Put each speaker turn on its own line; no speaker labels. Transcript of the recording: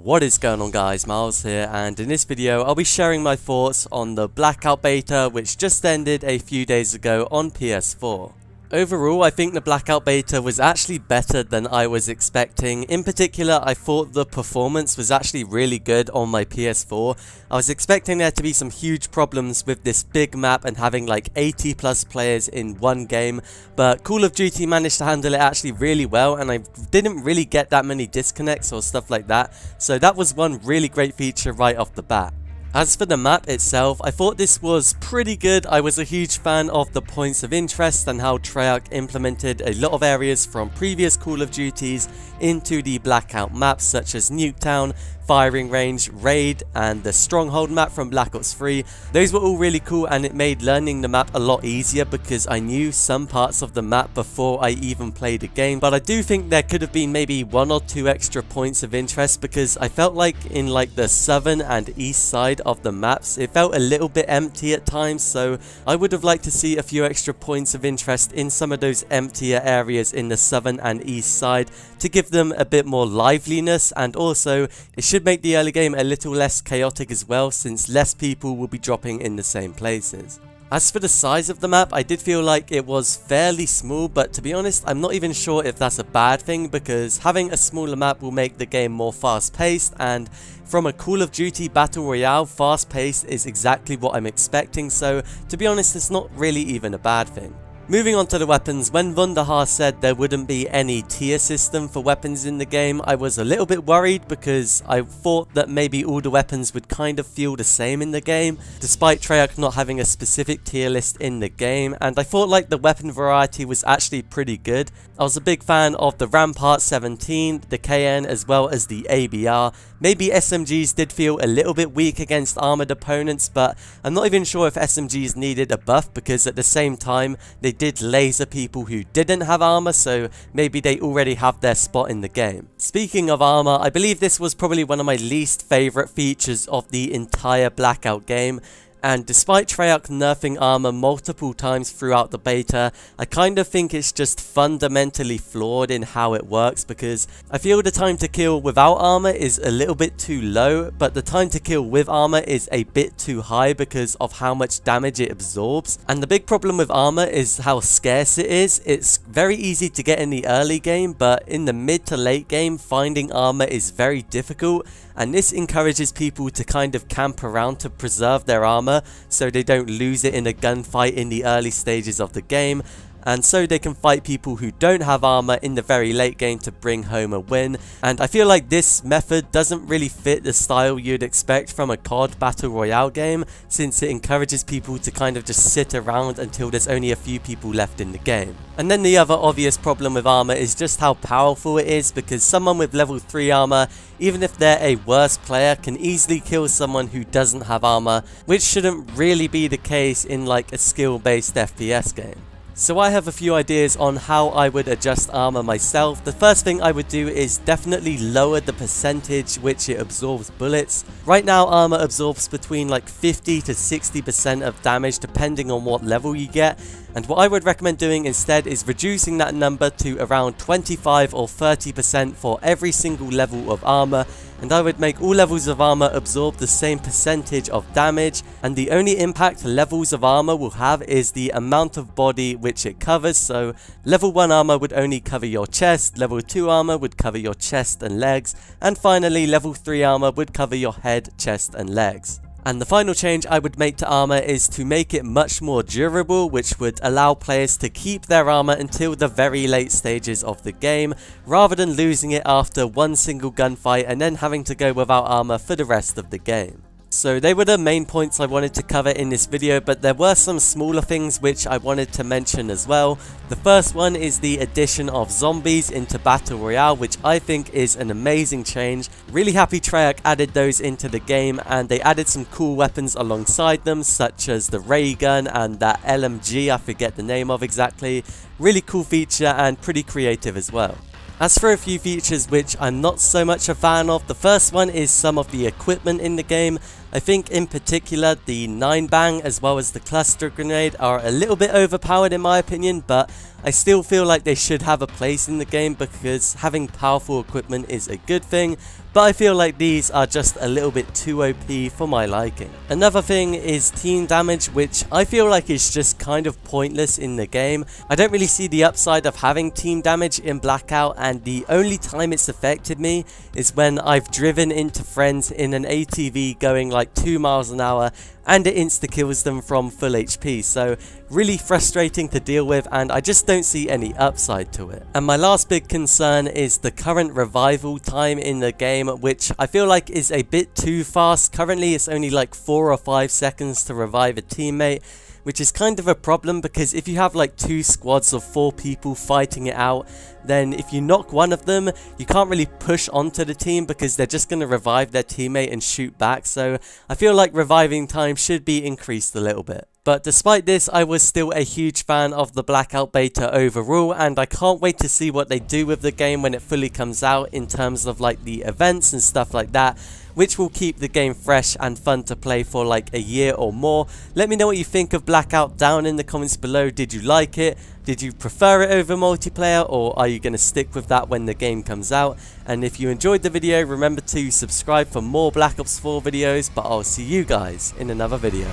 What is going on, guys? Miles here, and in this video I'll be sharing my thoughts on the Blackout beta which just ended a few days ago on PS4. Overall, I think the Blackout beta was actually better than I was expecting. In particular, I thought the performance was actually really good on my PS4. I was expecting there to be some huge problems with this big map and having like 80 plus players in one game, but Call of Duty managed to handle it actually really well, and I didn't really get that many disconnects or stuff like that, so that was one really great feature right off the bat. As for the map itself, I thought this was pretty good. I was a huge fan of the points of interest and how Treyarch implemented a lot of areas from previous Call of Duties into the Blackout maps, such as Nuketown, Firing Range, Raid, and the Stronghold map from Black Ops 3. Those were all really cool, and it made learning the map a lot easier because I knew some parts of the map before I even played a game. But I do think there could have been maybe 1 or 2 extra points of interest, because I felt like in like the southern and east side of the maps, it felt a little bit empty at times, so I would have liked to see a few extra points of interest in some of those emptier areas in the southern and east side to give them a bit more liveliness, and also it should make the early game a little less chaotic as well, since less people will be dropping in the same places. As for the size of the map, I did feel like it was fairly small, but to be honest, I'm not even sure if that's a bad thing, because having a smaller map will make the game more fast-paced, and from a Call of Duty Battle Royale, fast-paced is exactly what I'm expecting, so to be honest, it's not really even a bad thing. Moving on to the weapons, when Wunderhaar said there wouldn't be any tier system for weapons in the game, I was a little bit worried, because I thought that maybe all the weapons would kind of feel the same in the game, despite Treyarch not having a specific tier list in the game, and I thought like the weapon variety was actually pretty good. I was a big fan of the Rampart 17, the KN, as well as the ABR. Maybe SMGs did feel a little bit weak against armored opponents, but I'm not even sure if SMGs needed a buff, because at the same time they did laser people who didn't have armor, so maybe they already have their spot in the game. Speaking of armor, I believe this was probably one of my least favorite features of the entire Blackout game. And despite Treyarch nerfing armor multiple times throughout the beta, I kind of think it's just fundamentally flawed in how it works, because I feel the time to kill without armor is a little bit too low, but the time to kill with armor is a bit too high because of how much damage it absorbs. And the big problem with armor is how scarce it is. It's very easy to get in the early game, but in the mid to late game, finding armor is very difficult, and this encourages people to kind of camp around to preserve their armor so they don't lose it in a gunfight in the early stages of the game, and so they can fight people who don't have armor in the very late game to bring home a win. And I feel like this method doesn't really fit the style you'd expect from a CoD Battle Royale game, since it encourages people to kind of just sit around until there's only a few people left in the game. And then the other obvious problem with armor is just how powerful it is, because someone with level 3 armor, even if they're a worse player, can easily kill someone who doesn't have armor, which shouldn't really be the case in like a skill-based FPS game. So I have a few ideas on how I would adjust armor myself. The first thing I would do is definitely lower the percentage which it absorbs bullets. Right now armor absorbs between like 50 to 60% of damage depending on what level you get, and what I would recommend doing instead is reducing that number to around 25 or 30% for every single level of armor, and I would make all levels of armor absorb the same percentage of damage, and the only impact levels of armor will have is the amount of body which it covers. So level 1 armor would only cover your chest, level 2 armor would cover your chest and legs, and finally level 3 armor would cover your head, chest and legs. And the final change I would make to armor is to make it much more durable, which would allow players to keep their armor until the very late stages of the game, rather than losing it after one single gunfight and then having to go without armor for the rest of the game. So they were the main points I wanted to cover in this video, but there were some smaller things which I wanted to mention as well. The first one is the addition of zombies into Battle Royale, which I think is an amazing change. Really happy Treyarch added those into the game, and they added some cool weapons alongside them, such as the ray gun and that LMG, I forget the name of exactly. Really cool feature and pretty creative as well. As for a few features which I'm not so much a fan of, the first one is some of the equipment in the game. I think in particular the 9-bang as well as the cluster grenade are a little bit overpowered in my opinion, but I still feel like they should have a place in the game because having powerful equipment is a good thing, but I feel like these are just a little bit too OP for my liking. Another thing is team damage, which I feel like is just kind of pointless in the game. I don't really see the upside of having team damage in Blackout, and the only time it's affected me is when I've driven into friends in an ATV going like 2 miles an hour and it insta-kills them from full HP, so really frustrating to deal with, and I just don't see any upside to it. And my last big concern is the current revival time in the game, which I feel like is a bit too fast. Currently it's only like 4 or 5 seconds to revive a teammate, which is kind of a problem because if you have like 2 squads of 4 people fighting it out, then if you knock one of them, you can't really push onto the team because they're just going to revive their teammate and shoot back. So I feel like reviving time should be increased a little bit. But despite this, I was still a huge fan of the Blackout beta overall, and I can't wait to see what they do with the game when it fully comes out in terms of like the events and stuff like that, which will keep the game fresh and fun to play for like a year or more. Let me know what you think of Blackout down in the comments below. Did you like it? Did you prefer it over multiplayer, or are you going to stick with that when the game comes out? And if you enjoyed the video, remember to subscribe for more Black Ops 4 videos, but I'll see you guys in another video.